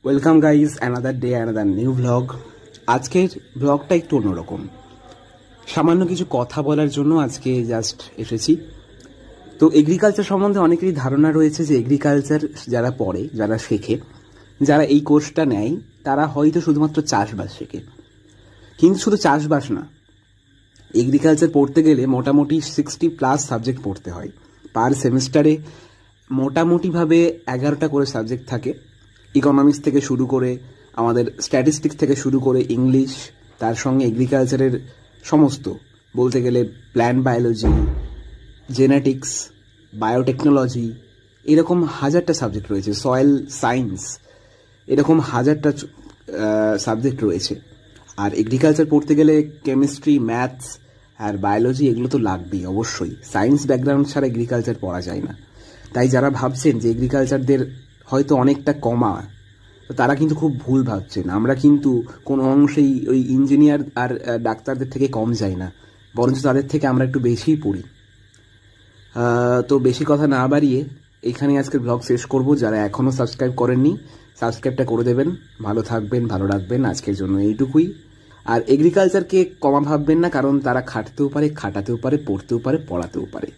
Welcome guys, another day, another new vlog. আজকের ভ্লগটা একটু অন্যরকম, সামান্য কিছু কথা বলার জন্য আজকে জাস্ট এসেছি। তো এগ্রিকালচার সম্বন্ধে অনেকেরই ধারণা রয়েছে যে এগ্রিকালচার যারা পড়ে, যারা শেখে, যারা এই কোর্সটা নেয়, তারা হয়তো শুধুমাত্র চাষবাস শেখে। কিন্তু শুধু চাষবাস না, এগ্রিকালচার পড়তে গেলে মোটামুটি 60+ সাবজেক্ট পড়তে হয়। পার সেমিস্টারে মোটামুটিভাবে 11টা করে সাবজেক্ট থাকে। ইকোনমিক্স থেকে শুরু করে, আমাদের স্ট্যাটিস্টিক্স থেকে শুরু করে, ইংলিশ, তার সঙ্গে এগ্রিকালচারের সমস্ত, বলতে গেলে প্ল্যান্ট বায়োলজি, জেনেটিক্স, বায়োটেকনোলজি, এরকম হাজারটা সাবজেক্ট রয়েছে। সয়েল সায়েন্স, এরকম হাজারটা সাবজেক্ট রয়েছে। আর এগ্রিকালচার পড়তে গেলে কেমিস্ট্রি, ম্যাথস আর বায়োলজি এগুলো তো লাগবেই অবশ্যই। সায়েন্স ব্যাকগ্রাউন্ড ছাড়া এগ্রিকালচার পড়া যায় না। তাই যারা ভাবছেন যে এগ্রিকালচারদের হয়তো অনেকটা কমা, তো তারা কিন্তু খুব ভুল ভাবছেন। আমরা কিন্তু কোনো অংশেই ওই ইঞ্জিনিয়ার আর ডাক্তারদের থেকে কম যাই না, বরঞ্চ তাদের থেকে আমরা একটু বেশিই পড়ি। তো বেশি কথা না বাড়িয়ে এখানে আজকের ব্লগ শেষ করব। যারা এখনও সাবস্ক্রাইব করেননি, সাবস্ক্রাইবটা করে দেবেন। ভালো থাকবেন, ভালো রাখবেন। আজকের জন্য এইটুকুই। আর এগ্রিকালচারকে কমা ভাববেন না, কারণ তারা খাটতেও পারে, খাটাতেও পারে, পড়তেও পারে, পড়াতেও পারে।